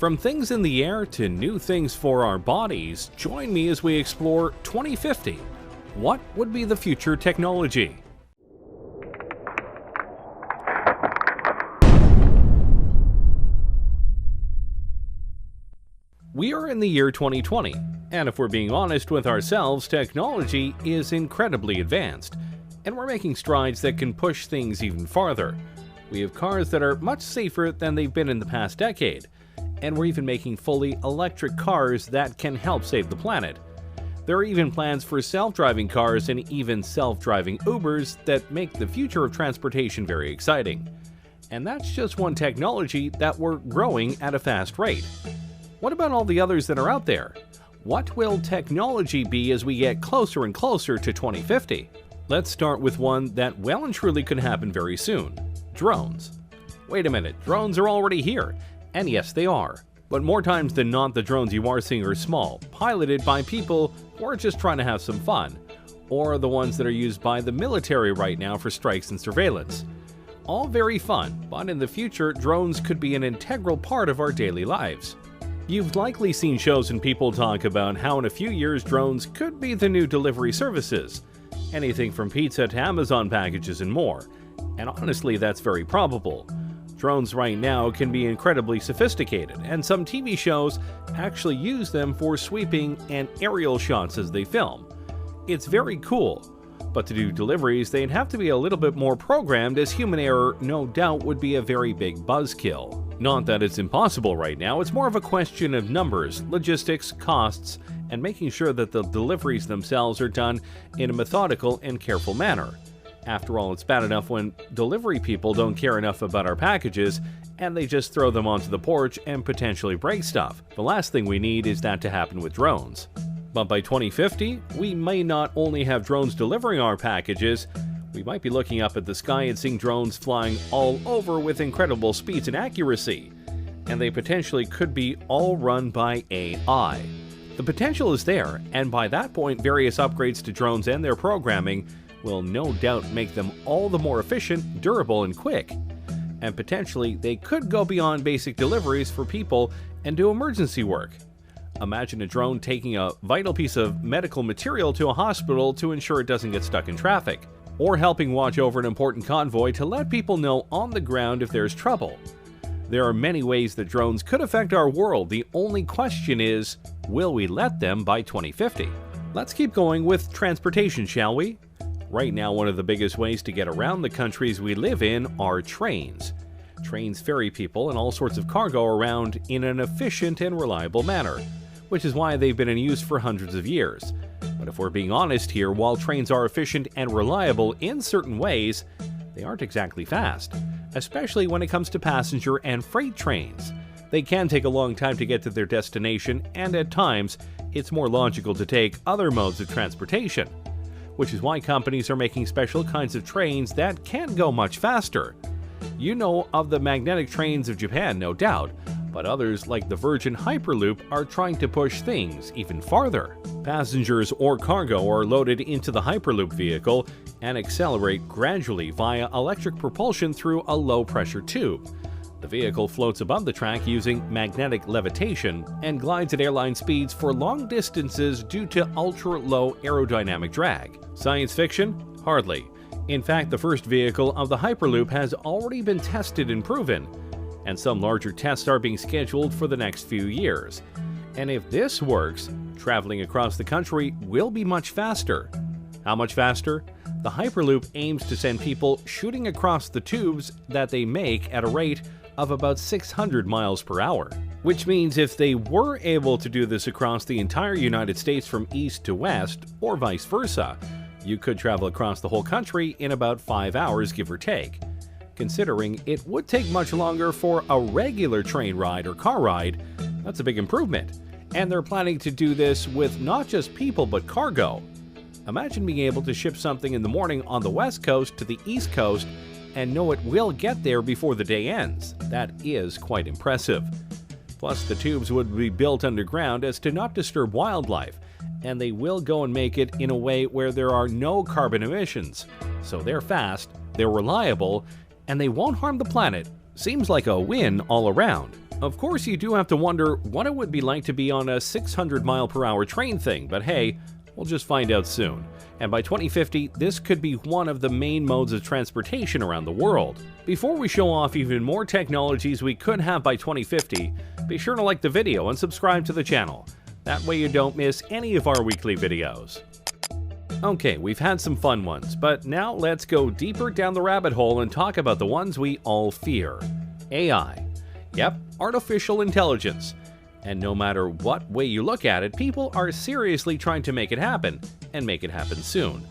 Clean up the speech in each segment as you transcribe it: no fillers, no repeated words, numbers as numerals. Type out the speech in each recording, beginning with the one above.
From things in the air to new things for our bodies, join me as we explore 2050. What would be the future technology? We are in the year 2020, and if we're being honest with ourselves, technology is incredibly advanced, and we're making strides that can push things even farther. We have cars that are much safer than they've been in the past decade, and we're even making fully electric cars that can help save the planet. There are even plans for self-driving cars and even self-driving Ubers that make the future of transportation very exciting. And that's just one technology that we're growing at a fast rate. What about all the others that are out there? What will technology be as we get closer and closer to 2050? Let's start with one that well and truly could happen very soon: drones. Wait a minute, drones are already here. And yes, they are. But more times than not, the drones you are seeing are small, piloted by people who are just trying to have some fun, or the ones that are used by the military right now for strikes and surveillance. All very fun, but in the future, drones could be an integral part of our daily lives. You've likely seen shows and people talk about how in a few years drones could be the new delivery services. Anything from pizza to Amazon packages and more. And honestly, that's very probable. Drones right now can be incredibly sophisticated, and some TV shows actually use them for sweeping and aerial shots as they film. It's very cool, but to do deliveries, they'd have to be a little bit more programmed, as human error no doubt would be a very big buzzkill. Not that it's impossible right now, it's more of a question of numbers, logistics, costs, and making sure that the deliveries themselves are done in a methodical and careful manner. After all, it's bad enough when delivery people don't care enough about our packages and they just throw them onto the porch and potentially break stuff. The last thing we need is that to happen with drones. But by 2050, we may not only have drones delivering our packages, we might be looking up at the sky and seeing drones flying all over with incredible speeds and accuracy. And they potentially could be all run by AI. The potential is there, and by that point, various upgrades to drones and their programming will no doubt make them all the more efficient, durable, and quick. And potentially, they could go beyond basic deliveries for people and do emergency work. Imagine a drone taking a vital piece of medical material to a hospital to ensure it doesn't get stuck in traffic, or helping watch over an important convoy to let people know on the ground if there's trouble. There are many ways that drones could affect our world. The only question is, will we let them by 2050? Let's keep going with transportation, shall we? Right now, one of the biggest ways to get around the countries we live in are trains. Trains ferry people and all sorts of cargo around in an efficient and reliable manner, which is why they've been in use for hundreds of years. But if we're being honest here, while trains are efficient and reliable in certain ways, they aren't exactly fast, especially when it comes to passenger and freight trains. They can take a long time to get to their destination, and at times, it's more logical to take other modes of transportation, which is why companies are making special kinds of trains that can go much faster. You know of the magnetic trains of Japan, no doubt, but others like the Virgin Hyperloop are trying to push things even farther. Passengers or cargo are loaded into the Hyperloop vehicle and accelerate gradually via electric propulsion through a low-pressure tube. The vehicle floats above the track using magnetic levitation and glides at airline speeds for long distances due to ultra-low aerodynamic drag. Science fiction? Hardly. In fact, the first vehicle of the Hyperloop has already been tested and proven, and some larger tests are being scheduled for the next few years. And if this works, traveling across the country will be much faster. How much faster? The Hyperloop aims to send people shooting across the tubes that they make at a rate of about 600 miles per hour. Which means if they were able to do this across the entire United States from east to west, or vice versa, you could travel across the whole country in about 5 hours, give or take. Considering it would take much longer for a regular train ride or car ride, that's a big improvement. And they're planning to do this with not just people but cargo. Imagine being able to ship something in the morning on the West Coast to the East Coast and know it will get there before the day ends. That is quite impressive. Plus, the tubes would be built underground as to not disturb wildlife, and they will go and make it in a way where there are no carbon emissions. So they're fast, they're reliable, and they won't harm the planet. Seems like a win all around. Of course, you do have to wonder what it would be like to be on a 600-mile-per-hour train thing, but hey, we'll just find out soon. And by 2050, this could be one of the main modes of transportation around the world. Before we show off even more technologies we could have by 2050, be sure to like the video and subscribe to the channel. That way you don't miss any of our weekly videos. Okay, we've had some fun ones, but now let's go deeper down the rabbit hole and talk about the ones we all fear. AI. Yep, artificial intelligence. And no matter what way you look at it, people are seriously trying to make it happen, and make it happen soon.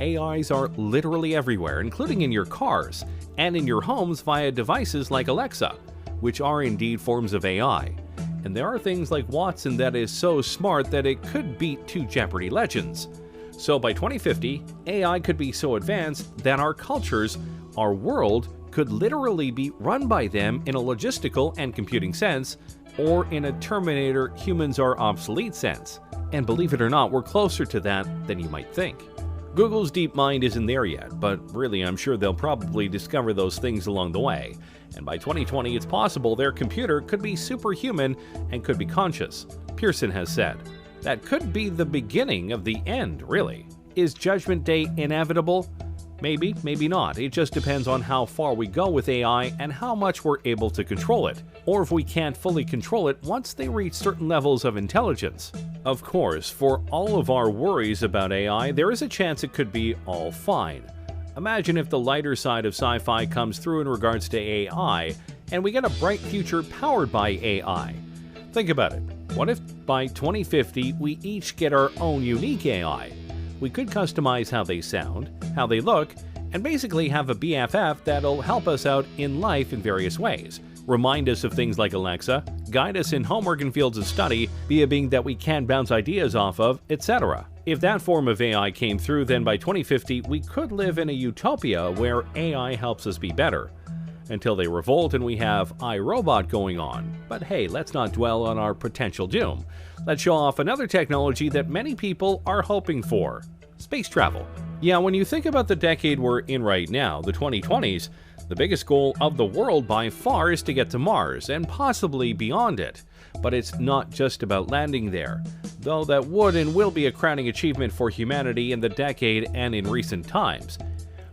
AIs are literally everywhere, including in your cars, and in your homes via devices like Alexa, which are indeed forms of AI. And there are things like Watson that is so smart that it could beat two Jeopardy legends. So by 2050, AI could be so advanced that our cultures, our world, could literally be run by them in a logistical and computing sense, or in a Terminator humans are obsolete sense. And believe it or not, we're closer to that than you might think. Google's DeepMind isn't there yet, but really I'm sure they'll probably discover those things along the way. And by 2020, it's possible their computer could be superhuman and could be conscious, Pearson has said. That could be the beginning of the end, really. Is Judgment Day inevitable? Maybe, maybe not. It just depends on how far we go with AI and how much we're able to control it, or if we can't fully control it once they reach certain levels of intelligence. Of course, for all of our worries about AI, there is a chance it could be all fine. Imagine if the lighter side of sci-fi comes through in regards to AI, and we get a bright future powered by AI. Think about it. What if by 2050 we each get our own unique AI? We could customize how they sound, how they look, and basically have a BFF that'll help us out in life in various ways. Remind us of things like Alexa, guide us in homework and fields of study, be a being that we can bounce ideas off of, etc. If that form of AI came through, then by 2050 we could live in a utopia where AI helps us be better. Until they revolt and we have iRobot going on. But hey, let's not dwell on our potential doom. Let's show off another technology that many people are hoping for. Space travel. Yeah, when you think about the decade we're in right now, the 2020s, the biggest goal of the world by far is to get to Mars, and possibly beyond it. But it's not just about landing there, though that would and will be a crowning achievement for humanity in the decade and in recent times.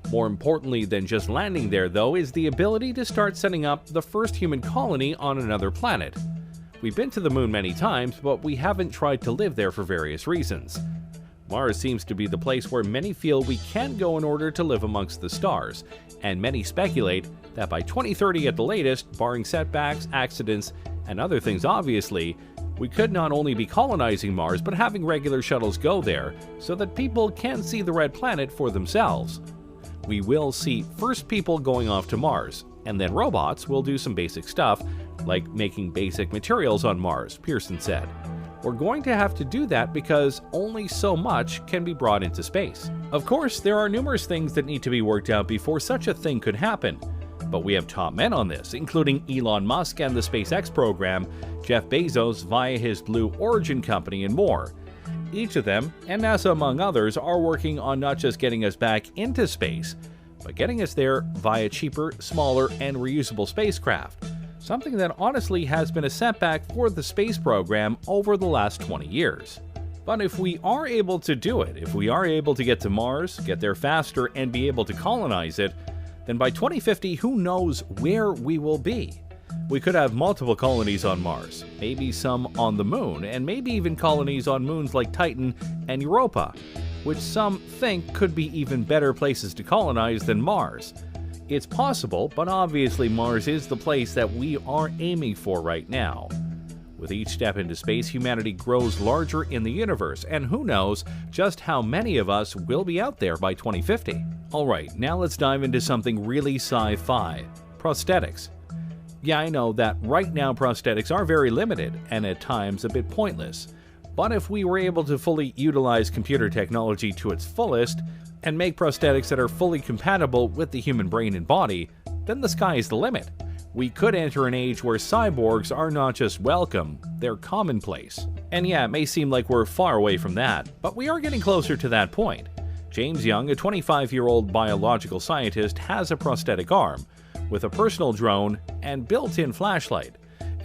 More importantly than just landing there, though, is the ability to start setting up the first human colony on another planet. We've been to the moon many times, but we haven't tried to live there for various reasons. Mars seems to be the place where many feel we can go in order to live amongst the stars, and many speculate that by 2030 at the latest, barring setbacks, accidents, and other things obviously, we could not only be colonizing Mars but having regular shuttles go there so that people can see the red planet for themselves. We will see first people going off to Mars, and then robots will do some basic stuff, like making basic materials on Mars, Pearson said. We're going to have to do that because only so much can be brought into space. Of course, there are numerous things that need to be worked out before such a thing could happen. But we have top men on this, including Elon Musk and the SpaceX program, Jeff Bezos via his Blue Origin company, and more. Each of them, and NASA among others, are working on not just getting us back into space, but getting us there via cheaper, smaller, and reusable spacecraft, something that honestly has been a setback for the space program over the last 20 years. But if we are able to do it, if we are able to get to Mars, get there faster, and be able to colonize it, then by 2050, who knows where we will be? We could have multiple colonies on Mars, maybe some on the moon, and maybe even colonies on moons like Titan and Europa, which some think could be even better places to colonize than Mars. It's possible, but obviously Mars is the place that we are aiming for right now. With each step into space, humanity grows larger in the universe, and who knows just how many of us will be out there by 2050. Alright, now let's dive into something really sci-fi. Prosthetics. Yeah, I know that right now prosthetics are very limited, and at times a bit pointless. But if we were able to fully utilize computer technology to its fullest, and make prosthetics that are fully compatible with the human brain and body, then the sky is the limit. We could enter an age where cyborgs are not just welcome, they're commonplace. And yeah, it may seem like we're far away from that, but we are getting closer to that point. James Young, a 25-year-old biological scientist, has a prosthetic arm, with a personal drone and built-in flashlight.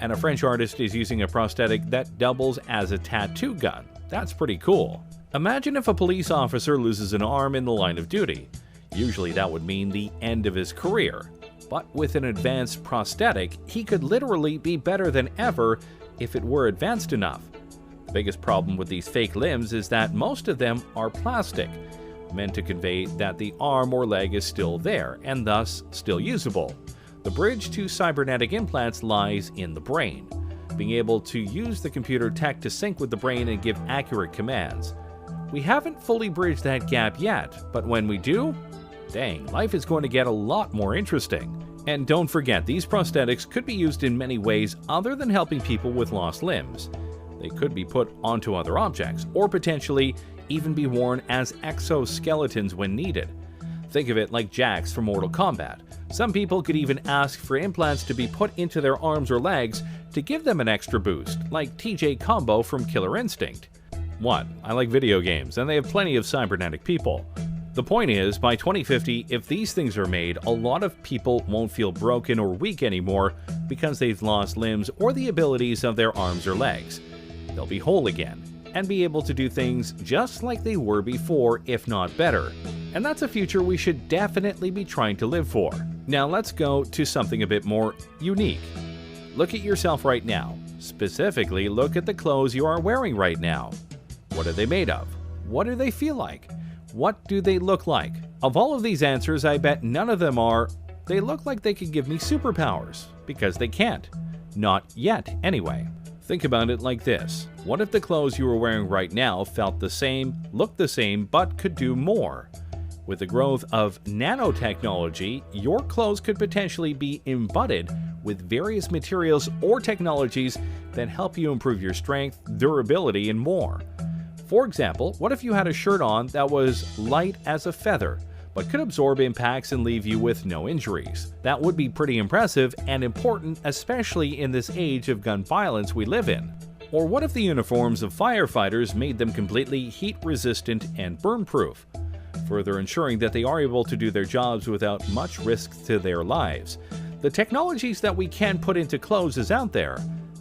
and a French artist is using a prosthetic that doubles as a tattoo gun. That's pretty cool. Imagine if a police officer loses an arm in the line of duty. Usually that would mean the end of his career. But with an advanced prosthetic, he could literally be better than ever if it were advanced enough. The biggest problem with these fake limbs is that most of them are plastic, meant to convey that the arm or leg is still there and thus still usable. The bridge to cybernetic implants lies in the brain, being able to use the computer tech to sync with the brain and give accurate commands. We haven't fully bridged that gap yet, but when we do, dang, life is going to get a lot more interesting. And don't forget, these prosthetics could be used in many ways other than helping people with lost limbs. They could be put onto other objects, or potentially even be worn as exoskeletons when needed. Think of it like Jax from Mortal Kombat. Some people could even ask for implants to be put into their arms or legs to give them an extra boost, like TJ Combo from Killer Instinct. 1. I like video games, and they have plenty of cybernetic people. The point is, by 2050, if these things are made, a lot of people won't feel broken or weak anymore because they've lost limbs or the abilities of their arms or legs. They'll be whole again and be able to do things just like they were before, if not better. And that's a future we should definitely be trying to live for. Now let's go to something a bit more unique. Look at yourself right now. Specifically, look at the clothes you are wearing right now. What are they made of? What do they feel like? What do they look like? Of all of these answers, I bet none of them are, they look like they could give me superpowers, because they can't. Not yet, anyway. Think about it like this. What if the clothes you are wearing right now felt the same, looked the same, but could do more? With the growth of nanotechnology, your clothes could potentially be embodied with various materials or technologies that help you improve your strength, durability, and more. For example, what if you had a shirt on that was light as a feather, but could absorb impacts and leave you with no injuries? That would be pretty impressive and important, especially in this age of gun violence we live in. Or what if the uniforms of firefighters made them completely heat-resistant and burn-proof, further ensuring that they are able to do their jobs without much risk to their lives? The technologies that we can put into clothes is out there,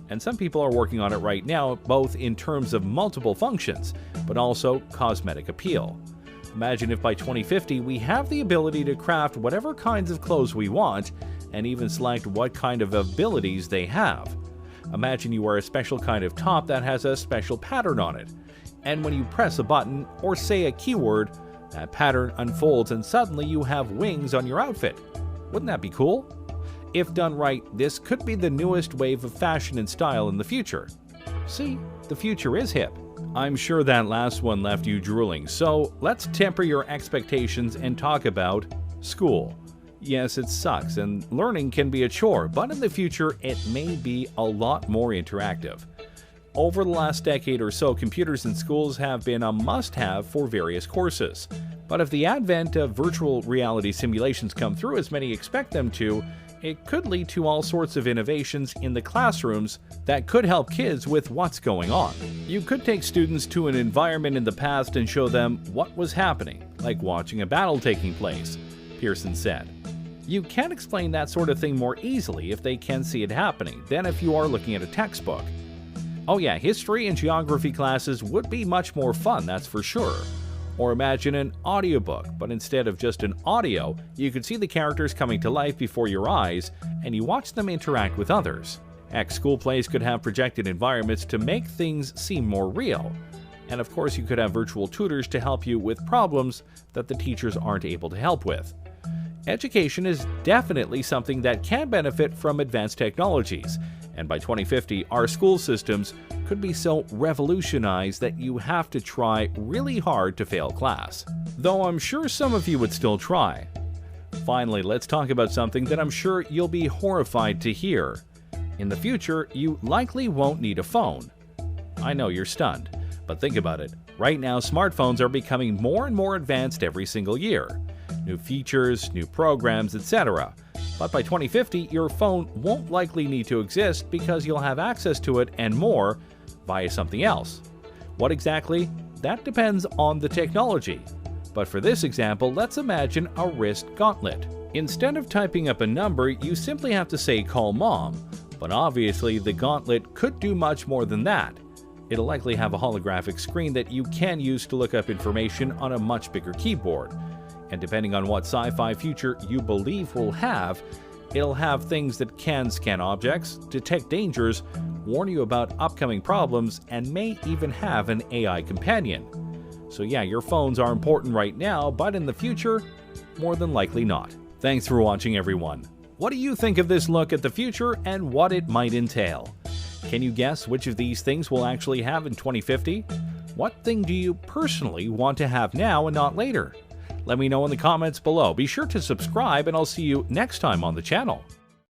and some people are working on it right now, both in terms of multiple functions, but also cosmetic appeal. Imagine if by 2050 we have the ability to craft whatever kinds of clothes we want, and even select what kind of abilities they have. Imagine you wear a special kind of top that has a special pattern on it, and when you press a button or say a keyword, that pattern unfolds and suddenly you have wings on your outfit. Wouldn't that be cool? If done right, this could be the newest wave of fashion and style in the future. See, the future is hip. I'm sure that last one left you drooling, so let's temper your expectations and talk about school. Yes, it sucks, and learning can be a chore, but in the future it may be a lot more interactive. Over the last decade or so, computers in schools have been a must-have for various courses. But if the advent of virtual reality simulations come through as many expect them to, it could lead to all sorts of innovations in the classrooms that could help kids with what's going on. You could take students to an environment in the past and show them what was happening, like watching a battle taking place, Pearson said. You can explain that sort of thing more easily if they can see it happening than if you are looking at a textbook. Oh yeah, history and geography classes would be much more fun, that's for sure. Or imagine an audiobook, but instead of just an audio, you could see the characters coming to life before your eyes, and you watch them interact with others. Heck, school plays could have projected environments to make things seem more real. And of course, you could have virtual tutors to help you with problems that the teachers aren't able to help with. Education is definitely something that can benefit from advanced technologies, and by 2050, our school systems could be so revolutionized that you have to try really hard to fail class. Though I'm sure some of you would still try. Finally, let's talk about something that I'm sure you'll be horrified to hear. In the future, you likely won't need a phone. I know you're stunned, but think about it. Right now, smartphones are becoming more and more advanced every single year. New features, new programs, etc. But by 2050, your phone won't likely need to exist because you'll have access to it and more via something else. What exactly? That depends on the technology. But for this example, let's imagine a wrist gauntlet. Instead of typing up a number, you simply have to say "call mom," But obviously, the Gauntlet could do much more than that. It'll likely have a holographic screen that you can use to look up information on a much bigger keyboard. And depending on what sci-fi future you believe will have, it'll have things that can scan objects, detect dangers, warn you about upcoming problems, and may even have an AI companion. So yeah, your phones are important right now, but in the future, more than likely not. Thanks for watching, everyone. What do you think of this look at the future and what it might entail? Can you guess which of these things we'll actually have in 2050? What thing do you personally want to have now and not later? Let me know in the comments below. Be sure to subscribe, and I'll see you next time on the channel.